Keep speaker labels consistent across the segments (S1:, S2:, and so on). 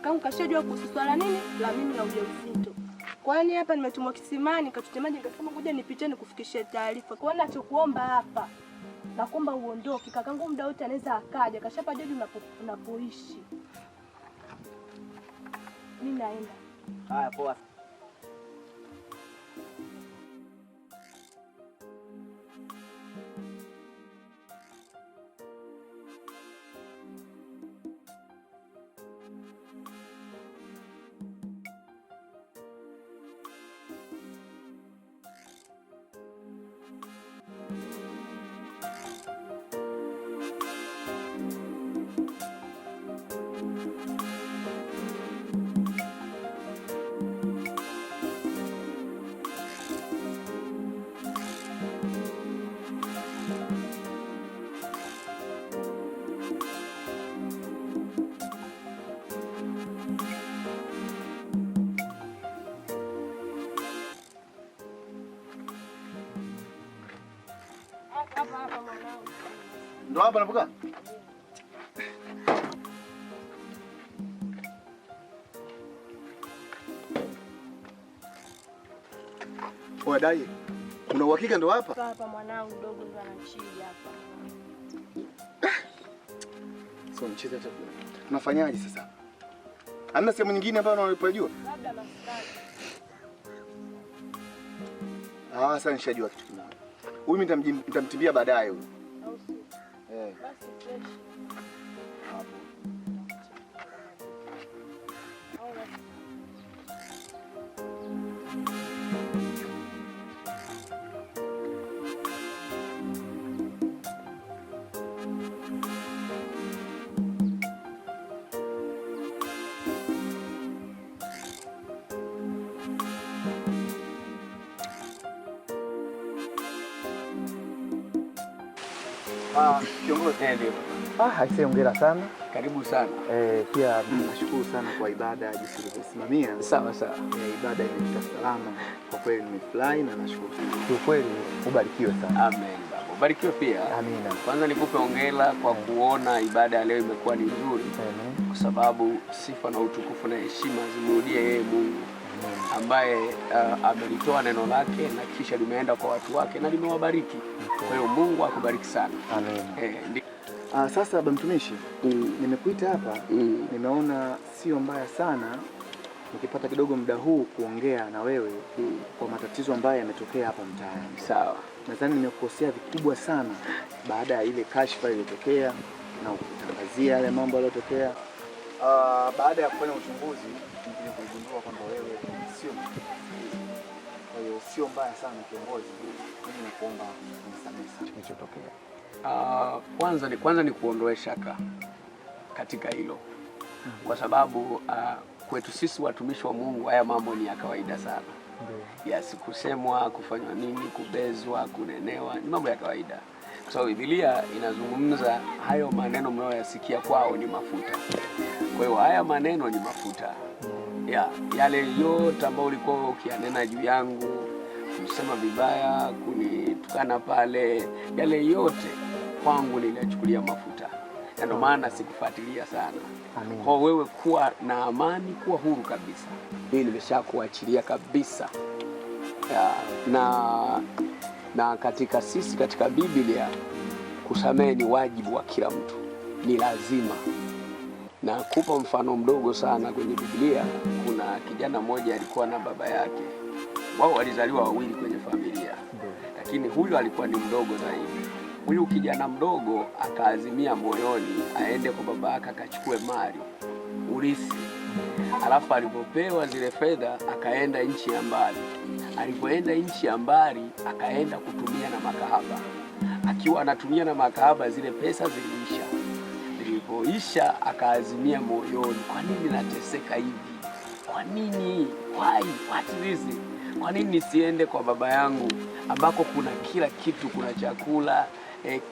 S1: kakangu kashajua kuhusu swala nini la mimi na ujauzito. Kwa hiyo hapa nimetumwa kisimani, katutemaje nikasema ngoja nipite nikufikishie taarifa. Kwa hiyo nachokuomba hapa, nakuomba uondoke. Kakangu muda wote anaweza akaja, kashapa jadi unapoishi. Mimi naenda.
S2: Haya poa.
S3: Ndo hapa napokaa? Oya dai, una uhakika ndo hapa?
S1: Hapa mwanangu dogo ndo anachili hapa.
S3: Sio mchezo hata. Unafanyaje sasa? Hamna sehemu nyingine ambayo unapojua?
S1: Labda maskani.
S3: Sasa nishajua kitu kimoja. Huyu mimi nitamtimbia baadaye huyu.
S1: Basi fresh.
S3: Hapo.
S2: Kiongozi ndio.
S3: Haisee, hongera sana.
S2: Karibu sana.
S3: Pia nashukuru sana kwa ibada jinsi ulivyosimamia.
S2: Sawa sawa.
S3: Ibada imefika salama. Kwa kweli nimefurahi na nashukuru. Kwa kweli ubarikiwe sana.
S2: Amen baba. Ubarikiwe pia.
S3: Amina.
S2: Kwanza nikupe hongera kwa kuona ibada ya leo imekuwa ni nzuri. Kwa sababu sifa na utukufu na heshima zimrudie yeye Mungu ambaye amelitoa neno lake na kisha limeenda kwa watu wake na limewabariki. Kwa hiyo Mungu akubariki sana.
S3: Amen. Sasa baba mtumishi, nimekuita hapa, nimeona sio mbaya sana nikipata kidogo muda huu kuongea na wewe kwa matatizo ambayo yametokea hapa mtaani.
S2: Sawa.
S3: Nadhani nimekukosea vikubwa sana baada ya ile kashfa iliyotokea na kutangazia yale mambo yaliyotokea. Baada ya kufanya uchunguzi, nilikuja kugundua kwamba wewe sio mtu. Kwa hiyo sio mbaya sana kiongozi. Mimi nakuomba unisamehe sana kilichotokea.
S2: Kwanza ni kuondoe shaka katika hilo. Kwa sababu kwetu sisi watumishi wa Mungu haya mambo ni ya kawaida sana. Yes, kusemwa, kufanywa nini, kubezwa, kunenewa, ni mambo ya kawaida. Kwa sababu Biblia inazungumza hayo maneno mnayoyasikia kwao ni mafuta. Kwa hiyo haya maneno ni mafuta. Yale yote ambayo ulikuwa ukianena juu yangu, kusema vibaya, kunitukana pale, yale yote kwangu nilichukulia mafuta. Na ndio maana sikufuatilia sana.
S3: Amen.
S2: Kwa wewe kuwa na amani, kuwa huru kabisa. Mimi nimeshakuachilia kabisa. Na katika Biblia kusamehe ni wajibu wa kila mtu. Ni lazima. Na kupa mfano mdogo sana kwenye Biblia, kuna kijana mmoja alikuwa na baba yake. Wao walizaliwa wawili kwenye familia. Lakini huyu alikuwa ni mdogo zaidi. Huyu kijana mdogo akaazimia moyoni aende kwa baba yake akachukue mali, urithi. Alafu alipopewa zile fedha akaenda nchi ya mbali. Alipoenda nchi ya mbali akaenda kutumia na makahaba. Akiwa anatumia na makahaba zile pesa ziliisha. Zilipoisha akaazimia moyoni, kwa nini nateseka hivi? Kwa nini? Why? What is this? Kwa nini nisiende kwa baba yangu ambako kuna kila kitu, kuna chakula,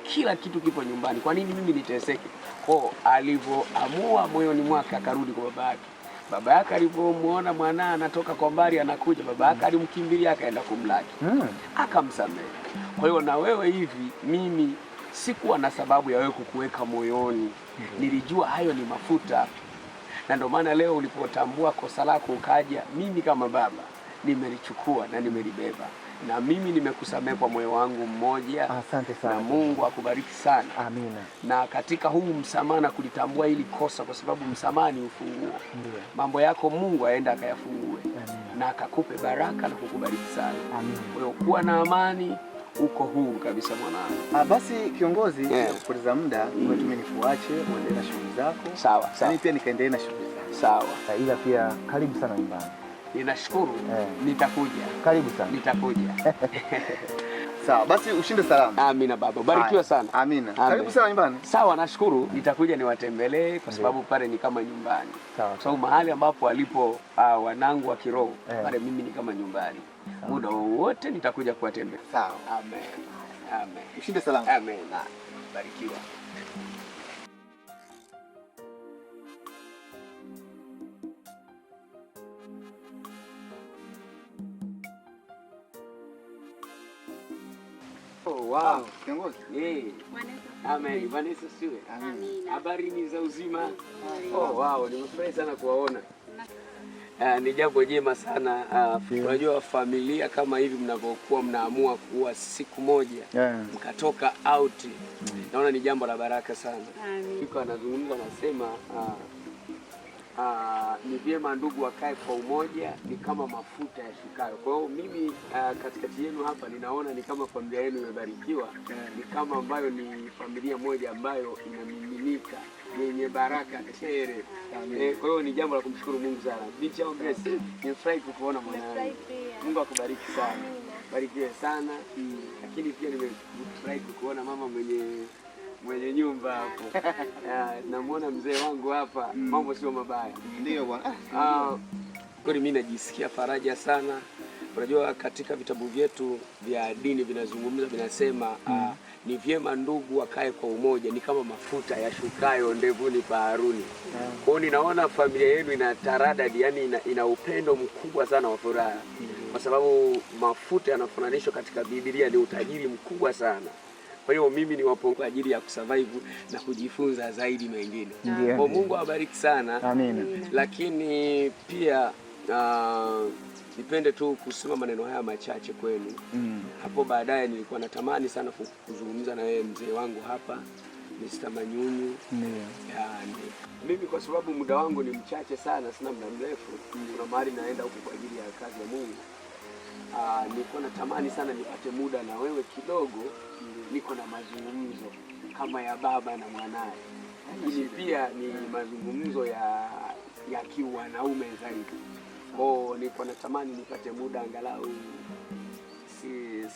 S2: kila kitu kipo nyumbani? Kwa nini mimi niteseke? Kwa alivyoamua moyoni mwake akarudi kwa baba yake. Baba yake alipomuona mwana anatoka kwa mbali anakuja, baba yake alimkimbilia akaenda kumlaki. Akamsamehe. Kwa hiyo na wewe hivi, mimi sikuwa na sababu ya wewe kukuweka moyoni. Nilijua hayo ni mafuta. na ndio maana leo ulipotambua kosa lako ukaja, mimi kama baba nimelichukua na nimelibeba, na mimi nimekusamehe kwa moyo wangu mmoja.
S3: Asante sana.
S2: Na Mungu akubariki sana.
S3: Amina.
S2: Na katika huu msamaha na kulitambua hili kosa, kwa sababu msamaha ni ufunguo.
S3: Ndiyo.
S2: Mambo yako Mungu aenda akayafungue.
S3: Amina.
S2: Na akakupe baraka na kukubariki sana.
S3: Amina.
S2: Kwa hiyo kuwa na amani, uko huru kabisa mwanangu.
S3: Basi kiongozi, kupoteza muda mimi nikuache uendelee na shughuli zako.
S2: Sawa, sawa.
S3: Mimi pia nikaendelee na shughuli zangu.
S2: Sawa.
S3: Ila pia karibu sana nyumbani.
S2: Ninashukuru. Nitakuja.
S3: Karibu sana.
S2: Nitakuja.
S3: Sawa, basi ushinde salama.
S2: Amina baba. Barikiwa sana.
S3: Amina. Karibu sana nyumbani.
S2: Sawa, nashukuru. Nitakuja niwatembelee kwa sababu pale ni kama nyumbani.
S3: Sawa.
S2: Kwa sababu mahali ambapo walipo wanangu wa kiroho, pale mimi ni kama nyumbani. Muda wote nitakuja kuwatembelea.
S3: Sawa.
S2: Amen. Amen.
S3: Ushinde salama.
S2: Amen. Barikiwa. Oh, wow.
S3: Kiongozi.
S2: Amen. Vanessa siwe. Amina. Habari ni za uzima. Oh, wow, nimefurahi sana kuwaona. Ni jambo jema sana. Unajua familia kama hivi mnavyokuwa mnaamua kuwa siku moja mkatoka out. Naona ni jambo la baraka sana. Kiko anazungumza anasema ni vyema ndugu wakae kwa umoja, ni kama mafuta ya shukayo. Kwa hiyo mimi katikati yenu hapa ninaona ni kama familia yenu imebarikiwa, ni kama ambayo ni familia moja ambayo inamiminika yenye baraka tele. Kwa hiyo ni jambo la kumshukuru Mungu sana. Binti yangu Grace, nimefurahi kukuona mwanangu. Mungu akubariki sana. Barikiwe sana. Lakini pia nimefurahi kukuona mama mwenye nyumba hapo. Namuona mzee wangu hapa, mambo sio mabaya.
S3: Ndio bwana.
S2: Kweli mimi najisikia faraja sana. Unajua katika vitabu vyetu vya dini vinazungumza, vinasema ni vyema ndugu wakae kwa umoja, ni kama mafuta yashukayo ndevuni pa Haruni. Kwa hiyo ninaona familia yenu ina taradadi, yani ina upendo mkubwa sana wa furaha. Kwa sababu mafuta yanafananishwa katika Biblia ni utajiri mkubwa sana. Kwa hiyo mimi ni wapo kwa ajili ya kusurvive na kujifunza zaidi mengine. Kwa Mungu awabariki sana.
S3: Amina.
S2: Lakini pia nipende tu kusema maneno haya machache kwenu. Hapo baadaye nilikuwa natamani sana kuzungumza na wewe mzee wangu hapa, Mr. Manyunyu. Mimi kwa sababu muda wangu ni mchache sana, sina muda mrefu. Kuna mahali naenda huko kwa ajili ya kazi ya Mungu. Nilikuwa natamani sana nipate muda na wewe kidogo, niko na mazungumzo kama ya baba na mwanae. Lakini pia ni mazungumzo ya kiwanaume zaidi. Niko natamani nipate muda angalau,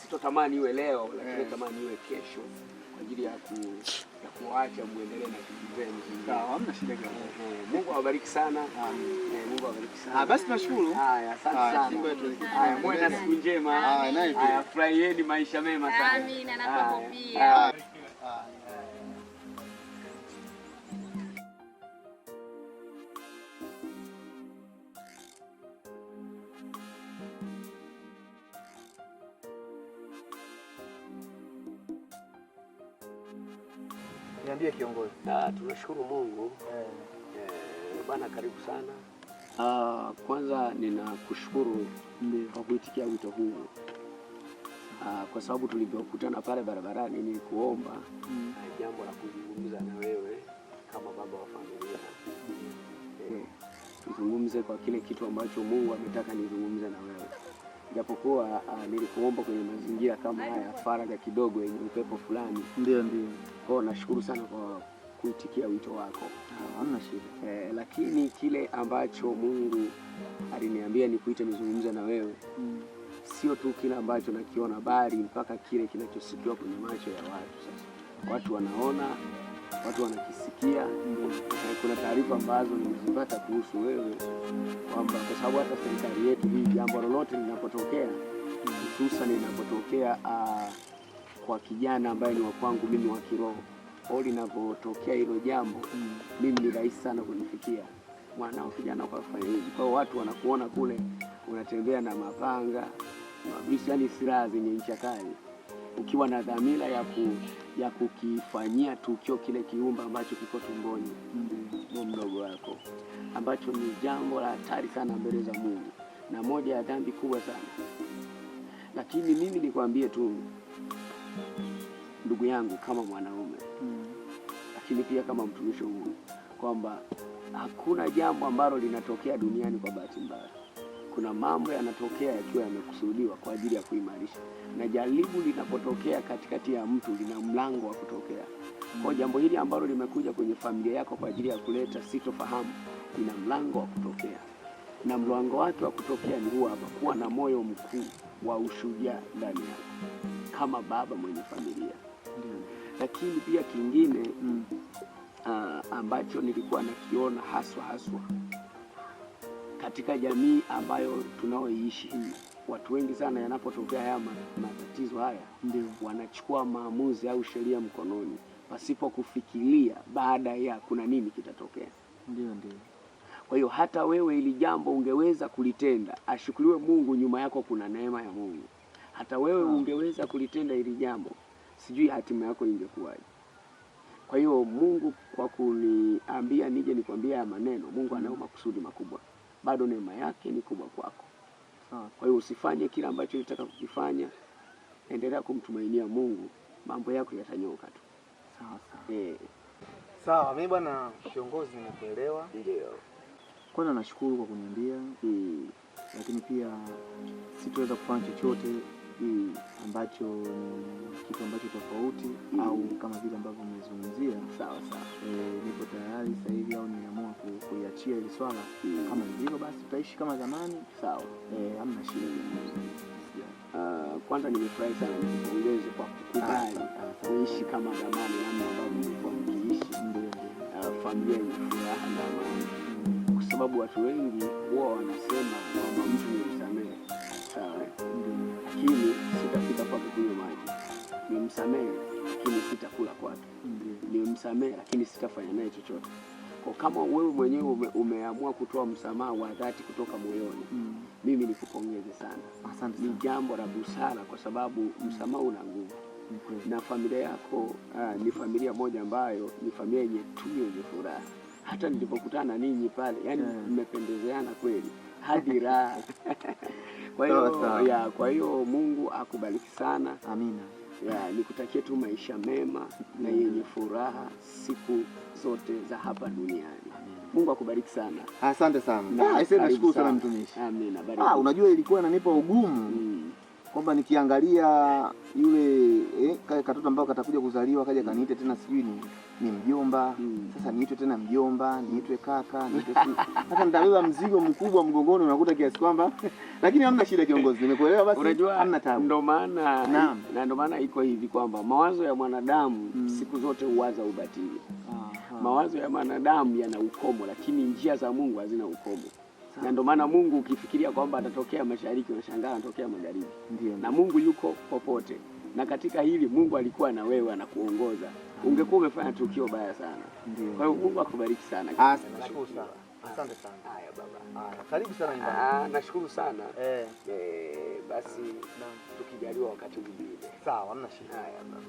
S2: sitotamani iwe leo, lakini natamani iwe kesho kwa ajili ya kuacha muendelee na shughuli zenu.
S3: Sawa, hamna shida gani.
S2: Mungu awabariki sana. Mungu awabariki sana.
S3: Basi tunashukuru.
S2: Haya, asante sana. Muwe na siku njema. Haya, furahieni maisha mema sana.
S4: Amina, na kwako pia.
S3: Niambie kiongozi.
S2: Tunashukuru Mungu. Bwana karibu sana. Kwanza ninakushukuru kwa kuitikia wito huu. Kwa sababu tulipokutana pale barabarani nilikuomba jambo la kuzungumza na wewe kama baba wa familia. Tuzungumze kwa kile kitu ambacho Mungu ametaka nizungumze na wewe. Japokuwa nilikuomba kwenye mazingira kama haya faragha kidogo yenye upepo fulani.
S3: Ndio.
S2: Kwa nashukuru sana kwa kuitikia wito wako.
S3: Hamna shida.
S2: Lakini kile ambacho Mungu aliniambia nikuite nizungumze na wewe, sio tu kile ambacho nakiona, bali mpaka kile kinachosikiwa kwenye macho ya watu. Sasa watu wanaona, watu wanakisikia. Kuna taarifa ambazo nimezipata kuhusu wewe, kwamba kwa sababu hata serikali yetu hii jambo lolote linapotokea, hususan linapotokea kwa kijana ambaye ni wa kwangu mimi wa kiroho, au linapotokea hilo jambo, mimi ni rahisi sana kunifikia mwana wa kijana kwa kufanya hivi. Kwa hiyo watu wanakuona kule unatembea na mapanga, mabishi, yani silaha zenye ncha kali, ukiwa na dhamira ya kukifanyia tukio kile kiumba ambacho kiko tumboni mwa mdogo wako. ambacho ni jambo la hatari sana mbele za Mungu na moja ya dhambi kubwa sana. Lakini mimi nikwambie tu ndugu yangu, kama mwanaume lakini pia kama mtumishi wa Mungu, kwamba hakuna jambo ambalo linatokea duniani kwa bahati mbaya. Kuna mambo yanatokea yakiwa yamekusudiwa kwa ajili ya kuimarisha, na jaribu linapotokea katikati ya mtu lina mlango wa kutokea. Kwa jambo hili ambalo limekuja kwenye familia yako kwa ajili ya kuleta sitofahamu, lina mlango wa kutokea, na mlango wake wa kutokea ni huu hapa: kuwa na moyo mkuu wa ushujaa ndani yako kama baba mwenye familia. Lakini pia kingine ambacho nilikuwa nakiona haswa katika jamii ambayo tunaoishi hii, watu wengi sana yanapotokea haya matatizo haya, ndio wanachukua maamuzi au sheria mkononi pasipo kufikiria baada ya kuna nini kitatokea.
S3: Ndio.
S2: Kwa hiyo hata wewe ili jambo ungeweza kulitenda, ashukuriwe Mungu, nyuma yako kuna neema ya Mungu. Hata wewe ungeweza kulitenda ili jambo, sijui hatima yako ingekuwaje. Kwa hiyo Mungu kwa kuniambia nije nikwambia haya maneno, Mungu anayo makusudi makubwa. Bado neema yake ni kubwa kwako. Kwa hiyo usifanye kila ambacho unataka kukifanya, endelea kumtumainia Mungu, mambo yako yatanyoka tu.
S3: Sawa. Sawa, mimi bwana kiongozi nimekuelewa.
S2: Ndio.
S3: Kwanza nashukuru kwa kuniambia. Lakini pia sitaweza kufanya chochote ambacho ni kitu ambacho tofauti au kama vile ambavyo umezungumzia.
S2: Sawa.
S3: Nipo tayari sasa hivi, au nimeamua kuiachia hili swala kama ndivyo, basi tutaishi kama zamani.
S2: Sawa.
S3: Hamna shida.
S2: Kwanza nimefurahi sana, nikupongeze kwa kukubali kuishi kama zamani, namna ambavyo mlikuwa mkiishi. Familia yenye furaha na amani. Kwa sababu watu wengi huwa wanasema kwamba mtu nimsamehe, sawa, lakini sitafika kwake kunywa maji. Nimsamehe lakini sitakula kwake. Nimsamehe lakini sitafanya naye chochote. Kwa kama wewe mwenyewe umeamua kutoa msamaha wa dhati kutoka moyoni, mimi nikupongeze sana.
S3: Asante.
S2: Ni jambo la busara, kwa sababu msamaha una nguvu. Na familia yako ni familia moja ambayo ni familia yenye yenye furaha. Hata nilipokutana ninyi pale, yani mmependezeana kweli hadi raha. Kwa hiyo Mungu akubariki sana.
S3: Amina.
S2: Nikutakie tu maisha mema na yenye furaha siku zote za hapa duniani. Mungu akubariki sana.
S3: Asante sana. Nashukuru sana mtumishi.
S2: Amina. Bariki.
S3: Unajua ilikuwa inanipa ugumu kwamba nikiangalia yule katoto ambao katakuja kuzaliwa kaja kaniite tena sijui ni mjomba. Sasa niitwe tena mjomba, niitwe kaka, niitwe sasa nitabeba mzigo mkubwa mgongoni, unakuta kiasi kwamba lakini hamna shida kiongozi, nimekuelewa. Basi
S2: unajua
S3: hamna tabu.
S2: Ndio maana iko hivi kwamba mawazo ya mwanadamu siku zote huwaza ubatili. Mawazo ya mwanadamu yana ukomo, lakini njia za Mungu hazina ukomo. Na ndio maana Mungu ukifikiria kwamba atatokea mashariki, unashangaa anatokea magharibi. Na Mungu yuko popote. Na katika hili Mungu alikuwa na wewe, anakuongoza. Ungekuwa umefanya tukio baya sana. Kwa hiyo Mungu akubariki sana.
S3: Nashukuru sana. Asante sana.
S2: Haya baba.
S3: Karibu sana nyumbani.
S2: Nashukuru sana. Basi tukijaliwa wakati mwingine.
S3: Sawa, hamna shida.
S2: Haya baba.